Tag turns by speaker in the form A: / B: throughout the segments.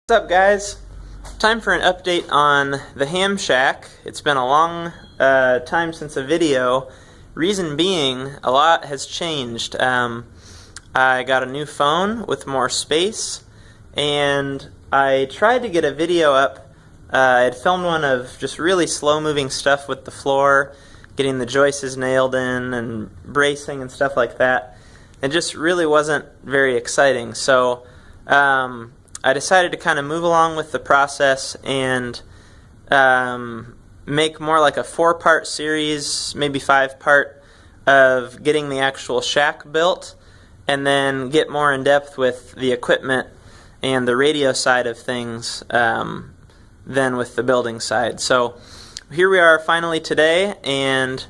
A: What's up, guys? Time for an update on the ham shack. It's been a long time since a video. Reason being, a lot has changed. I got a new phone with more space, and I tried to get a video up. I had filmed one of just really slow-moving stuff with the floor, getting the joists nailed in and bracing and stuff like that. It just really wasn't very exciting. So I decided to kind of move along with the process and make more like a 4-part series, maybe 5-part, of getting the actual shack built, and then get more in depth with the equipment and the radio side of things than with the building side. So here we are finally today, and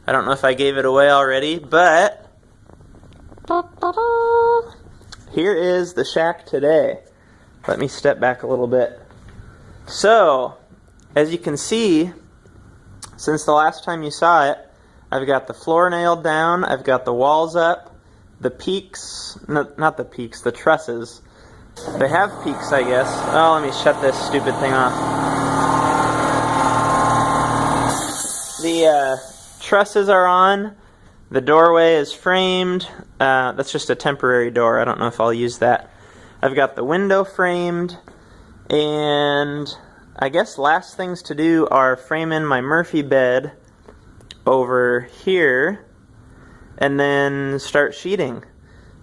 A: I don't know if I gave it away already, but here is the shack today. Let me step back a little bit. So, as you can see, since the last time you saw it, I've got the floor nailed down, I've got the walls up, the peaks, not the peaks, the trusses. They have peaks, I guess. Oh, let me shut this stupid thing off. The trusses are on, the doorway is framed. That's just a temporary door, I don't know if I'll use that. I've got the window framed, and I guess last things to do are frame in my Murphy bed over here and then start sheeting.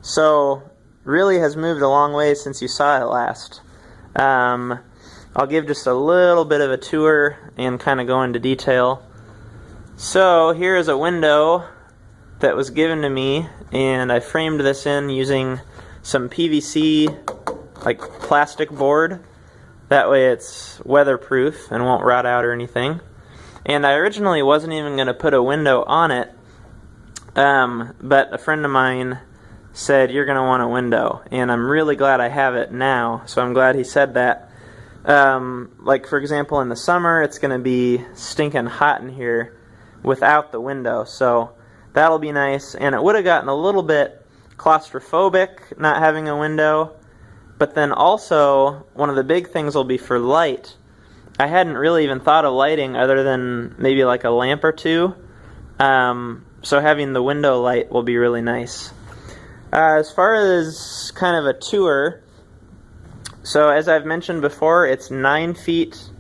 A: So really has moved a long way since you saw it last. I'll give just a little bit of a tour and kind of go into detail. So here is a window that was given to me, and I framed this in using some PVC, like plastic board. That way it's weatherproof and won't rot out or anything. And I originally wasn't even going to put a window on it, but a friend of mine said, "You're going to want a window," and I'm really glad I have it now, so I'm glad he said that. Like, for example, in the summer, it's going to be stinking hot in here without the window, so that'll be nice. And it would have gotten a little bit claustrophobic not having a window, but then also one of the big things will be for light. I hadn't really even thought of lighting other than maybe like a lamp or two, so having the window light will be really nice. As far as kind of a tour, so as I've mentioned before, it's 9 feet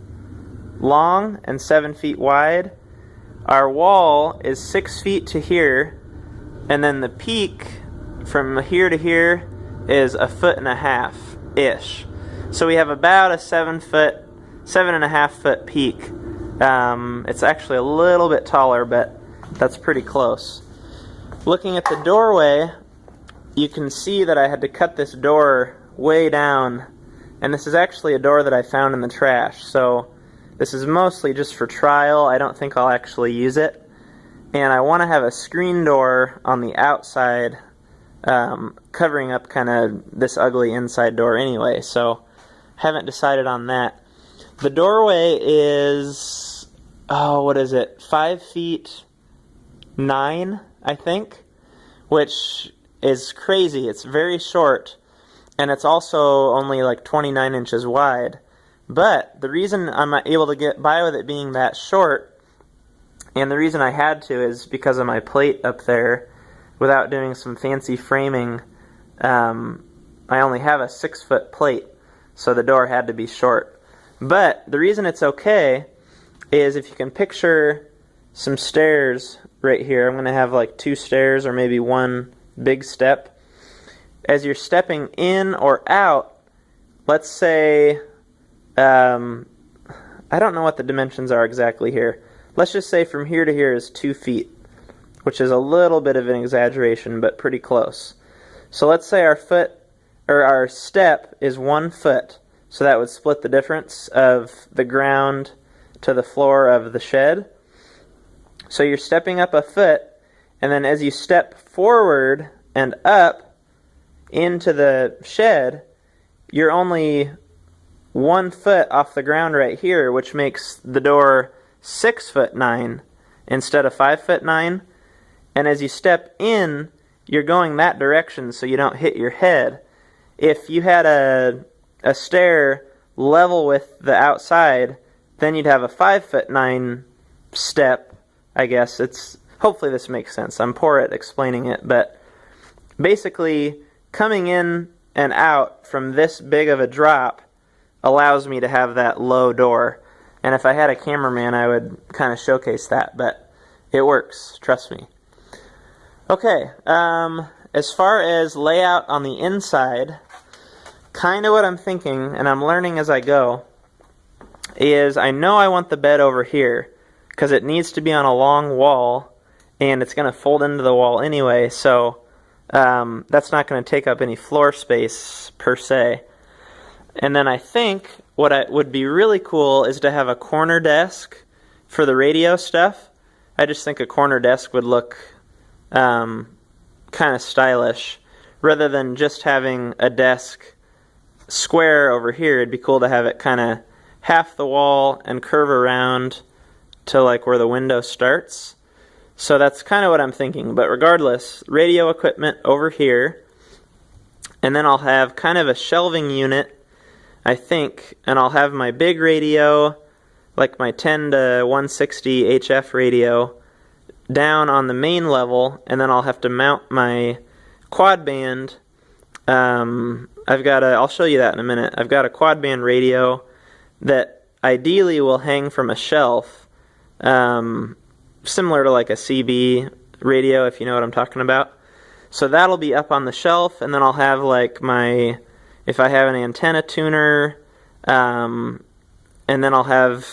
A: long and 7 feet wide. Our wall is 6 feet to here, and then the peak from here to here is 1.5 foot-ish. So we have about a 7.5 foot peak. It's actually a little bit taller, but that's pretty close. Looking at the doorway, you can see that I had to cut this door way down, and this is actually a door that I found in the trash. So this is mostly just for trial. I don't think I'll actually use it. And I want to have a screen door on the outside, covering up kind of this ugly inside door anyway, so haven't decided on that. The doorway is, what is it, 5 feet 9, I think, which is crazy. It's very short, and it's also only like 29 inches wide. But the reason I'm able to get by with it being that short, and the reason I had to, is because of my plate up there. Without doing some fancy framing, I only have a 6-foot plate, so the door had to be short. But the reason it's okay is if you can picture some stairs right here. I'm going to have like 2 stairs or maybe 1 big step. As you're stepping in or out, let's say, I don't know what the dimensions are exactly here. Let's just say from here to here is 2 feet. Which is a little bit of an exaggeration, but pretty close. So let's say our step is 1 foot, so that would split the difference of the ground to the floor of the shed. So you're stepping up 1 foot, and then as you step forward and up into the shed, you're only 1 foot off the ground right here, which makes the door 6'9" instead of 5'9". And as you step in, you're going that direction so you don't hit your head. If you had a stair level with the outside, then you'd have a 5'9" step, I guess. Hopefully this makes sense. I'm poor at explaining it, but basically coming in and out from this big of a drop allows me to have that low door. And if I had a cameraman, I would kind of showcase that, but it works, trust me. Okay, as far as layout on the inside, kind of what I'm thinking, and I'm learning as I go, is I know I want the bed over here because it needs to be on a long wall, and it's going to fold into the wall anyway, so that's not going to take up any floor space per se. And then I think what would be really cool is to have a corner desk for the radio stuff. I just think a corner desk would look kind of stylish. Rather than just having a desk square over here, it'd be cool to have it kind of half the wall and curve around to like where the window starts. So that's kind of what I'm thinking. But regardless, radio equipment over here, and then I'll have kind of a shelving unit, I think, and I'll have my big radio, like my 10 to 160 HF radio, down on the main level, and then I'll have to mount my quad band. I'll show you that in a minute. I've got a quad band radio that ideally will hang from a shelf, similar to like a CB radio, if you know what I'm talking about. So that'll be up on the shelf, and then I'll have like if I have an antenna tuner, and then I'll have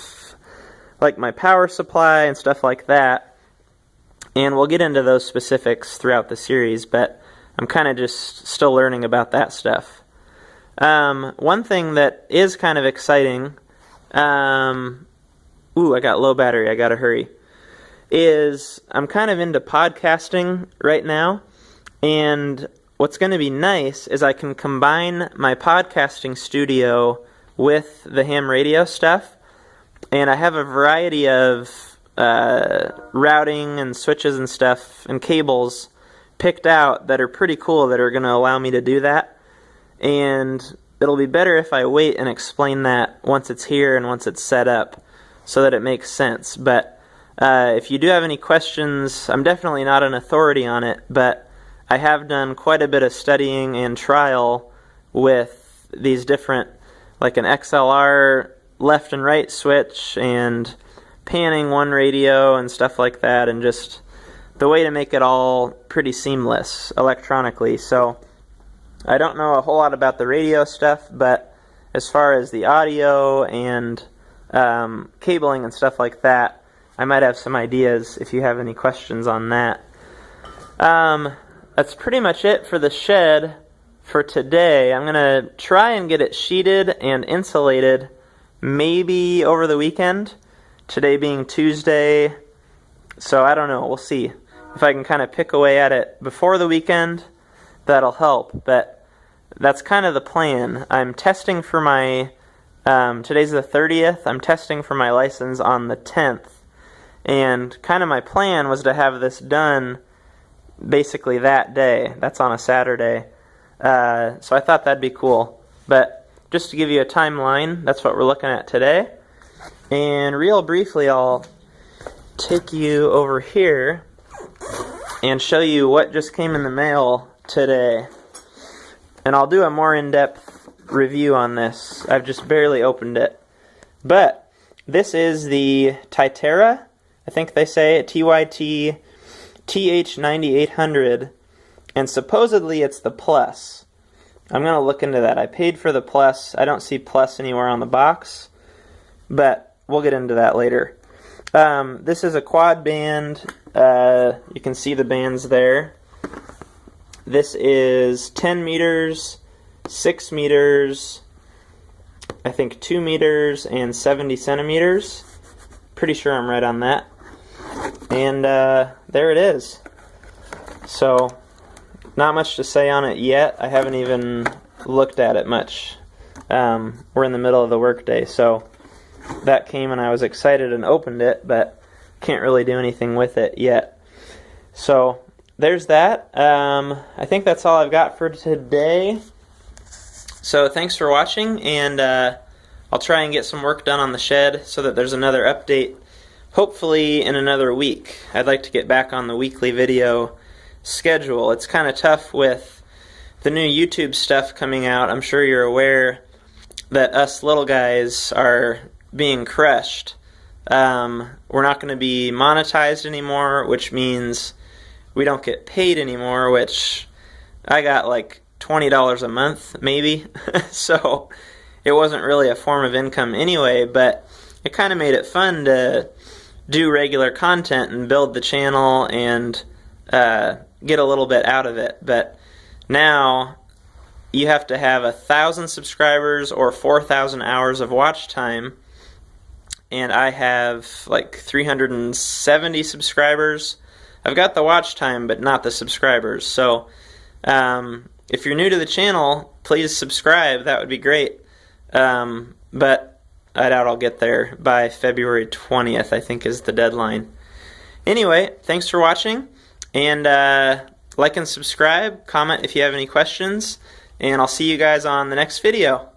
A: like my power supply and stuff like that. And we'll get into those specifics throughout the series, but I'm kind of just still learning about that stuff. One thing that is kind of exciting, I got low battery, I gotta hurry, is I'm kind of into podcasting right now, and what's going to be nice is I can combine my podcasting studio with the ham radio stuff, and I have a variety of routing and switches and stuff and cables picked out that are pretty cool that are going to allow me to do that. And it'll be better if I wait and explain that once it's here and once it's set up so that it makes sense. But if you do have any questions, I'm definitely not an authority on it, but I have done quite a bit of studying and trial with these different, like an XLR left and right switch and panning one radio and stuff like that, and just the way to make it all pretty seamless electronically. So I don't know a whole lot about the radio stuff, but as far as the audio and cabling and stuff like that, I might have some ideas if you have any questions on that. That's pretty much it for the shed for today. I'm going to try and get it sheeted and insulated maybe over the weekend. Today being Tuesday, so I don't know, we'll see. If I can kind of pick away at it before the weekend, that'll help, but that's kind of the plan. I'm testing for my, today's the 30th, I'm testing for my license on the 10th, and kind of my plan was to have this done basically that day. That's on a Saturday, so I thought that'd be cool. But just to give you a timeline, that's what we're looking at today. And real briefly, I'll take you over here and show you what just came in the mail today. And I'll do a more in-depth review on this. I've just barely opened it. But this is the Tytera, I think they say, TYT TH9800, and supposedly it's the Plus. I'm going to look into that. I paid for the Plus. I don't see Plus anywhere on the box, but we'll get into that later. This is a quad band. You can see the bands there. This is 10 meters, 6 meters, I think 2 meters, and 70 centimeters. Pretty sure I'm right on that. And there it is. So, not much to say on it yet. I haven't even looked at it much. We're in the middle of the workday, so that came and I was excited and opened it, but can't really do anything with it yet. So there's that. I think that's all I've got for today. So thanks for watching, and I'll try and get some work done on the shed so that there's another update hopefully in another week. I'd like to get back on the weekly video schedule. It's kind of tough with the new YouTube stuff coming out. I'm sure you're aware that us little guys are being crushed. We're not going to be monetized anymore, which means we don't get paid anymore, which I got like $20 a month maybe. So it wasn't really a form of income anyway, but it kind of made it fun to do regular content and build the channel and get a little bit out of it. But now you have to have 1,000 subscribers or 4,000 hours of watch time, and I have like 370 subscribers. I've got the watch time but not the subscribers. So if you're new to the channel, please subscribe. That would be great. But I doubt I'll get there by February 20th, I think is the deadline. Anyway, thanks for watching, and like and subscribe, comment if you have any questions, and I'll see you guys on the next video.